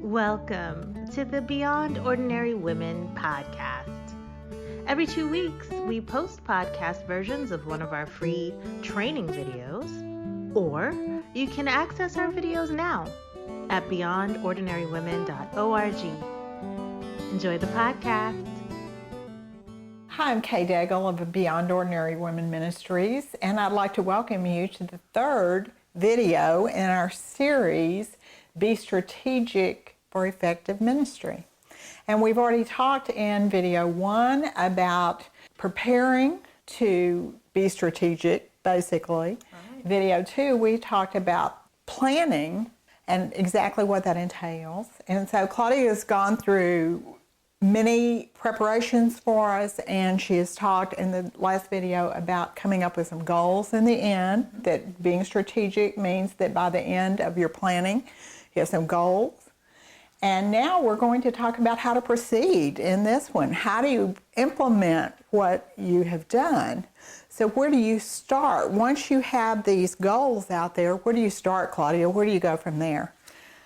Welcome to the Beyond Ordinary Women podcast. Every 2 weeks, we post podcast versions of one of our free training videos, or you can access our videos now at beyondordinarywomen.org. Enjoy the podcast. Hi, I'm Kay Daigle of Beyond Ordinary Women Ministries, and I'd like to welcome you to the third video in our series, Be Strategic for Effective Ministry. And we've already talked in video 1 about preparing to be strategic, basically. Right. Video 2, we talked about planning and exactly what that entails. And so Claudia has gone through many preparations for us, and she has talked in the last video about coming up with some goals in the end, that being strategic means that by the end of your planning, you have some goals. And now we're going to talk about how to proceed in this one. How do you implement what you have done? So where do you start? Once you have these goals out there, where do you start, Claudia? Where do you go from there?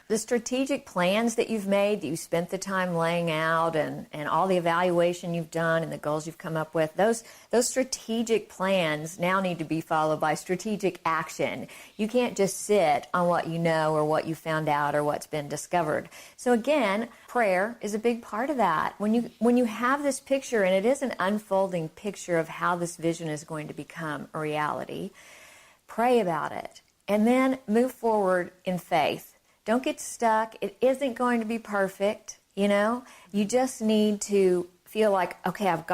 The strategic plans that you've made, that you spent the time laying out, and all the evaluation you've done and the goals you've come up with, those strategic plans now need to be followed by strategic action. You can't just sit on what you know or what you found out or what's been discovered. So again, prayer is a big part of that. When you have this picture, and it is an unfolding picture of how this vision is going to become a reality, pray about it and then move forward in faith. Don't get stuck. It isn't going to be perfect, You just need to feel like, okay, I've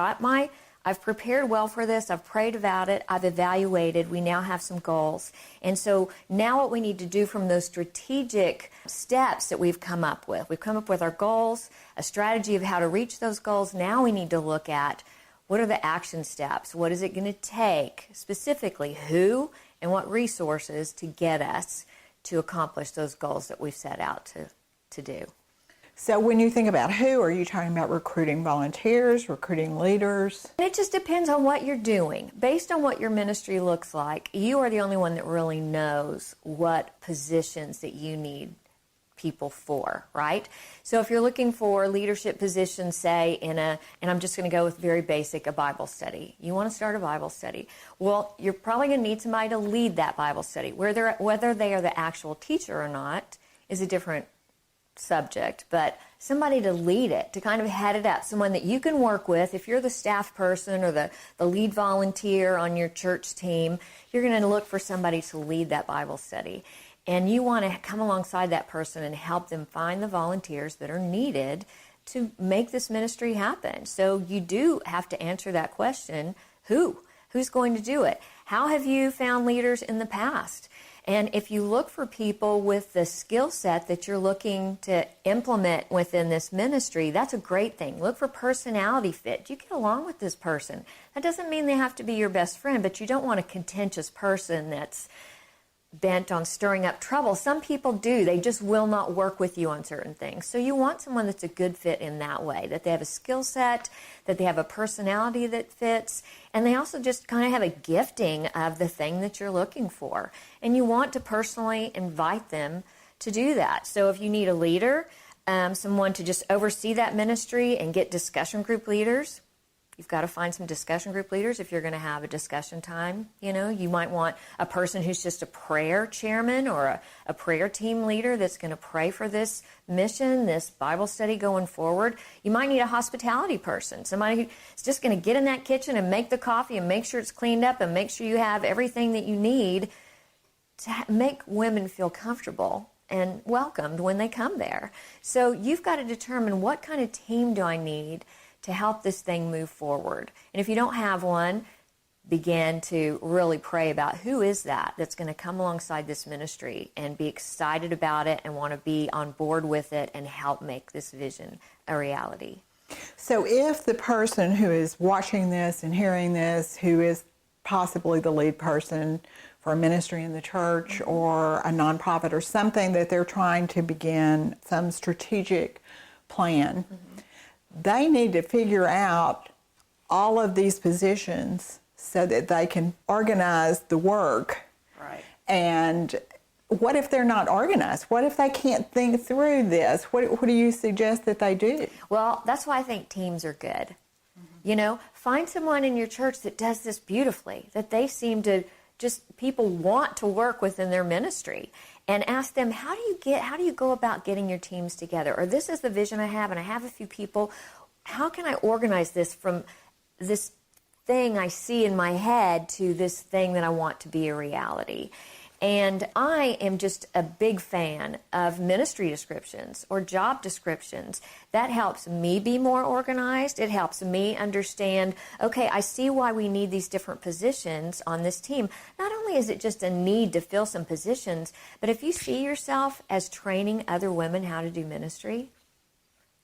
prepared well for this. I've prayed about it. I've evaluated. We now have some goals. And so now what we need to do from those strategic steps that we've come up with our goals, a strategy of how to reach those goals. Now we need to look at what are the action steps? What is it going to take? Specifically, who and what resources to get us to accomplish those goals that we've set out to do. So when you think about who, are you talking about recruiting volunteers, recruiting leaders? It just depends on what you're doing. Based on what your ministry looks like, you are the only one that really knows what positions that you need people for, right? So if you're looking for leadership positions, say and I'm just going to go with very basic, a Bible study. You want to start a Bible study. Well, you're probably going to need somebody to lead that Bible study. Whether they are the actual teacher or not is a different subject, but somebody to lead it, to kind of head it up, someone that you can work with. If you're the staff person or the lead volunteer on your church team, you're going to look for somebody to lead that Bible study. And you want to come alongside that person and help them find the volunteers that are needed to make this ministry happen. So you do have to answer that question, who? Who's going to do it? How have you found leaders in the past? And if you look for people with the skill set that you're looking to implement within this ministry, that's a great thing. Look for personality fit. Do you get along with this person? That doesn't mean they have to be your best friend, but you don't want a contentious person that's bent on stirring up trouble. Some people do. They just will not work with you on certain things. So you want someone that's a good fit in that way, that they have a skill set, that they have a personality that fits, and they also just kind of have a gifting of the thing that you're looking for. And you want to personally invite them to do that. So if you need a leader, someone to just oversee that ministry and get discussion group leaders, you've got to find some discussion group leaders if you're going to have a discussion time. You might want a person who's just a prayer chairman or a prayer team leader that's going to pray for this mission, this Bible study going forward. You might need a hospitality person, somebody who's just going to get in that kitchen and make the coffee and make sure it's cleaned up and make sure you have everything that you need to make women feel comfortable and welcomed when they come there. So you've got to determine, what kind of team do I need to help this thing move forward? And if you don't have one, begin to really pray about who is that's going to come alongside this ministry and be excited about it and want to be on board with it and help make this vision a reality. So if the person who is watching this and hearing this, who is possibly the lead person for a ministry in the church or a nonprofit or something that they're trying to begin some strategic plan, they need to figure out all of these positions so that they can organize the work. Right. And what if they're not organized? What if they can't think through this? What do you suggest that they do? Well, that's why I think teams are good. You know, find someone in your church that does this beautifully, that they seem to people want to work within their ministry, and ask them, how do you go about getting your teams together? Or this is the vision I have, and I have a few people. How can I organize this from this thing I see in my head to this thing that I want to be a reality? And I am just a big fan of ministry descriptions or job descriptions. That helps me be more organized. It helps me understand, okay, I see why we need these different positions on this team. Not only is it just a need to fill some positions, but if you see yourself as training other women how to do ministry,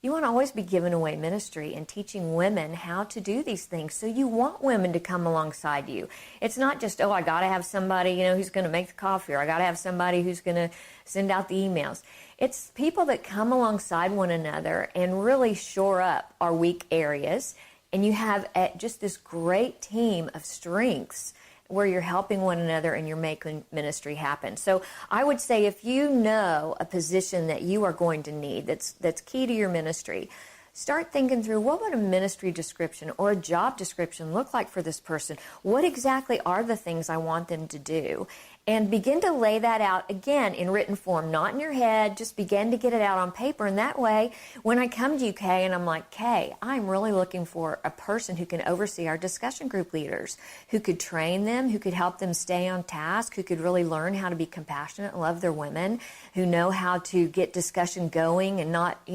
you want to always be giving away ministry and teaching women how to do these things. So you want women to come alongside you. It's not just, I got to have somebody, who's going to make the coffee, or I got to have somebody who's going to send out the emails. It's people that come alongside one another and really shore up our weak areas. And you have just this great team of strengths where you're helping one another and you're making ministry happen. So I would say if you know a position that you are going to need that's key to your ministry, start thinking through, what would a ministry description or a job description look like for this person? What exactly are the things I want them to do? And begin to lay that out, again, in written form, not in your head. Just begin to get it out on paper. And that way, when I come to you, Kay, and I'm like, Kay, I'm really looking for a person who can oversee our discussion group leaders, who could train them, who could help them stay on task, who could really learn how to be compassionate and love their women, who know how to get discussion going and not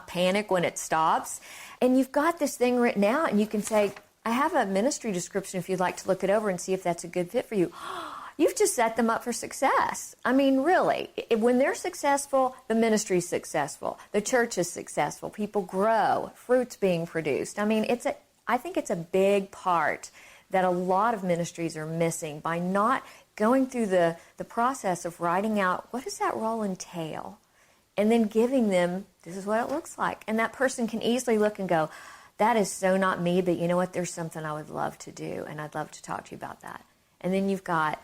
panic when it stops. And you've got this thing written out, and you can say, I have a ministry description if you'd like to look it over and see if that's a good fit for you. You've just set them up for success. I mean, really, when they're successful, the ministry's successful, the church is successful, people grow, fruit's being produced. I mean, I think it's a big part that a lot of ministries are missing by not going through the process of writing out, what does that role entail? And then giving them, this is what it looks like. And that person can easily look and go, that is so not me, but you know what, there's something I would love to do, and I'd love to talk to you about that. And then you've got,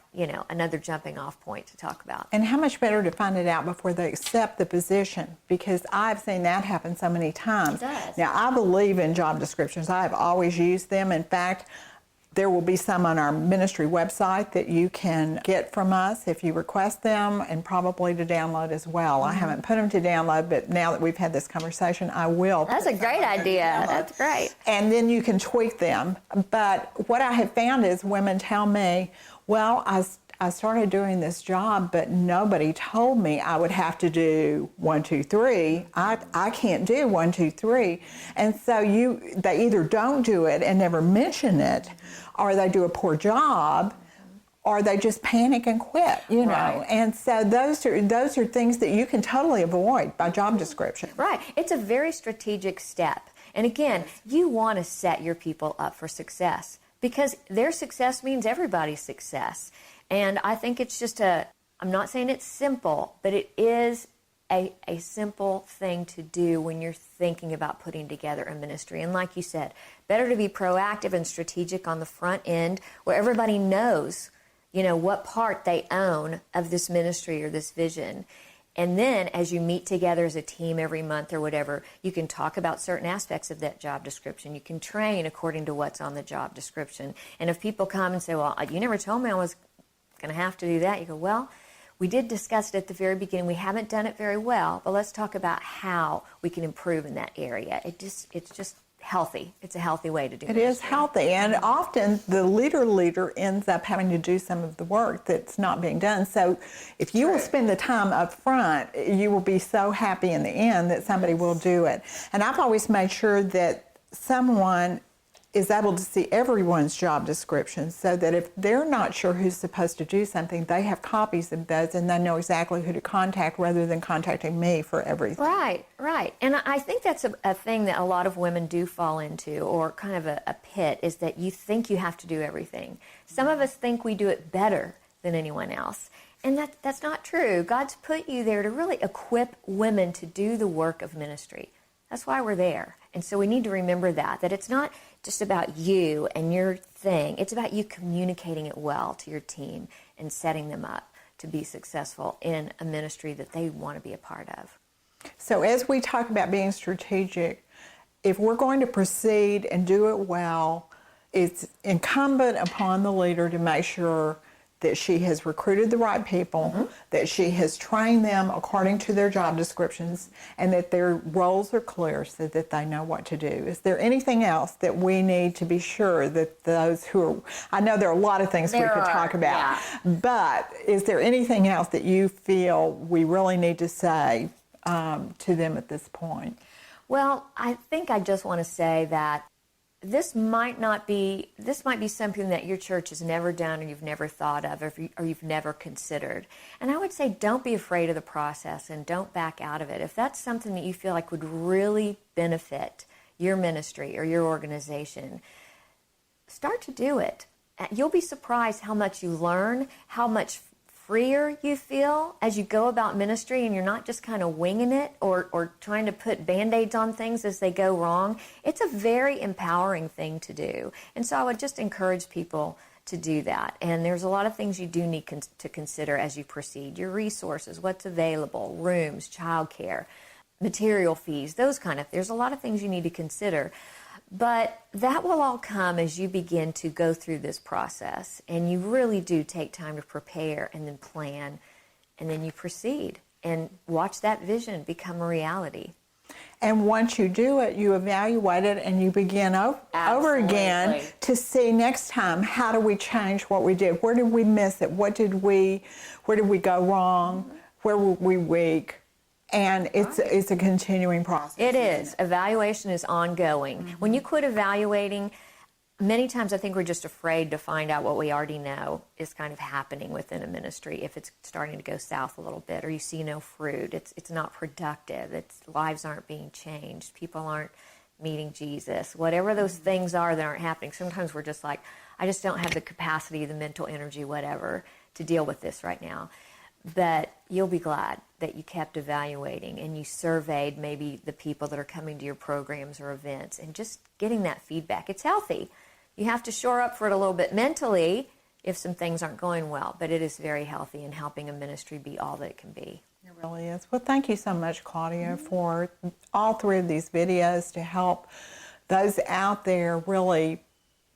another jumping off point to talk about. And how much better to find it out before they accept the position, because I've seen that happen so many times. It does. Now, I believe in job descriptions. I've always used them. In fact, there will be some on our ministry website that you can get from us if you request them, and probably to download as well. Mm-hmm. I haven't put them to download, but now that we've had this conversation, I will. That's a great idea. That's great. And then you can tweak them. But what I have found is women tell me, well, I started doing this job, but nobody told me I would have to do 1, 2, 3. I can't do 1, 2, 3. And so they either don't do it and never mention it, or they do a poor job, or they just panic and quit, Right. And so those are things that you can totally avoid by job description. Right. It's a very strategic step. And again, you want to set your people up for success, because their success means everybody's success. And I think it's just I'm not saying it's simple, but it is a simple thing to do when you're thinking about putting together a ministry. And like you said, better to be proactive and strategic on the front end where everybody knows, what part they own of this ministry or this vision. And then as you meet together as a team every month or whatever, you can talk about certain aspects of that job description. You can train according to what's on the job description. And if people come and say, well, you never told me I was going to have to do that, you go, well, we did discuss it at the very beginning. We haven't done it very well, but let's talk about how we can improve in that area. It's just healthy. It's a healthy way to do it. It is healthy, and often the leader ends up having to do some of the work that's not being done. So if you will spend the time up front, you will be so happy in the end that somebody will do it. And I've always made sure that someone is able to see everyone's job description, so that if they're not sure who's supposed to do something, they have copies of those and they know exactly who to contact rather than contacting me for everything. Right. And I think that's a thing that a lot of women do fall into, or kind of a pit, is that you think you have to do everything. Some of us think we do it better than anyone else. And that's not true. God's put you there to really equip women to do the work of ministry. That's why we're there. And so we need to remember that it's not just about you and your thing. It's about you communicating it well to your team and setting them up to be successful in a ministry that they want to be a part of. So as we talk about being strategic, if we're going to proceed and do it well, it's incumbent upon the leader to make sure that she has recruited the right people, that she has trained them according to their job descriptions, and that their roles are clear so that they know what to do. Is there anything else that we need to be sure that those who are, I know there are a lot of things we could talk about, but is there anything else that you feel we really need to say to them at this point? Well, I think I just want to say that this might be something that your church has never done or you've never thought of or you've never considered. And I would say don't be afraid of the process and don't back out of it. If that's something that you feel like would really benefit your ministry or your organization, start to do it. You'll be surprised how much you learn, how much freer you feel as you go about ministry, and you're not just kind of winging it or trying to put Band-Aids on things as they go wrong. It's a very empowering thing to do. And so I would just encourage people to do that. And there's a lot of things you do need to consider as you proceed. Your resources, what's available, rooms, childcare, material fees, those kind of, there's a lot of things you need to consider. But that will all come as you begin to go through this process, and you really do take time to prepare and then plan, and then you proceed and watch that vision become a reality. And once you do it, you evaluate it and you begin over again to see next time, how do we change what we did? Where did we miss it? Where did we go wrong? Where were we weak? And it's a continuing process. It is. Evaluation is ongoing. When you quit evaluating, many times I think we're just afraid to find out what we already know is kind of happening within a ministry. If it's starting to go south a little bit, or you see no fruit, it's not productive, lives aren't being changed, people aren't meeting Jesus, whatever those things are that aren't happening. Sometimes we're just like, I just don't have the capacity, the mental energy, whatever, to deal with this right now. But you'll be glad that you kept evaluating and you surveyed maybe the people that are coming to your programs or events and just getting that feedback. It's healthy. You have to shore up for it a little bit mentally if some things aren't going well, but it is very healthy in helping a ministry be all that it can be. It really is. Well, thank you so much, Claudia, for all three of these videos to help those out there really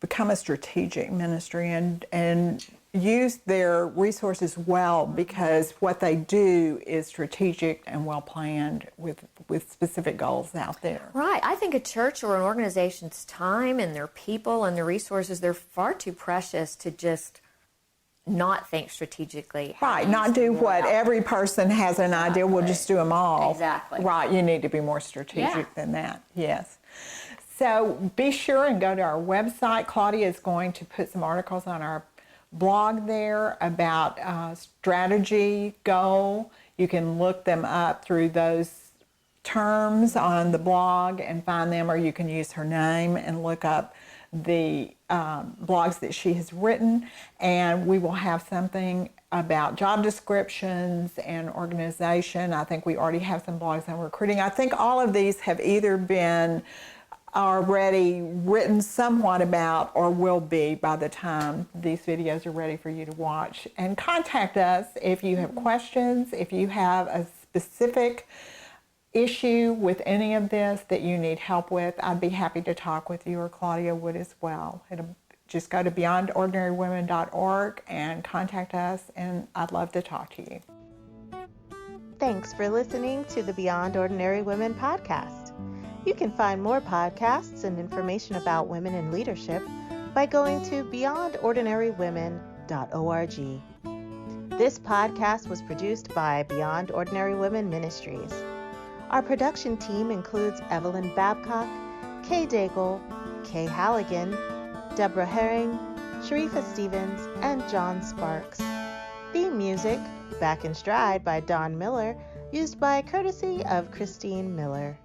become a strategic ministry and use their resources well, because what they do is strategic and well planned with specific goals out there. Right. I think a church or an organization's time and their people and their resources, they're far too precious to just not think strategically. Right. Not do what every person has an idea, we'll just do them all. Exactly. Right. You need to be more strategic than that. Yes. So be sure and go to our website. Claudia is going to put some articles on our blog there about strategy, goal. You can look them up through those terms on the blog and find them, or you can use her name and look up the blogs that she has written. And we will have something about job descriptions and organization. I think we already have some blogs on recruiting. I think all of these have either been already written somewhat about or will be by the time these videos are ready for you to watch. And contact us if you have questions, if you have a specific issue with any of this that you need help with. I'd be happy to talk with you, or Claudia would as well. Just go to beyondordinarywomen.org and contact us, and I'd love to talk to you. Thanks for listening to the Beyond Ordinary Women podcast. You can find more podcasts and information about women in leadership by going to beyondordinarywomen.org. This podcast was produced by Beyond Ordinary Women Ministries. Our production team includes Evelyn Babcock, Kay Daigle, Kay Halligan, Deborah Herring, Sharifa Stevens, and John Sparks. Theme music, Back in Stride by Don Miller, used by courtesy of Christine Miller.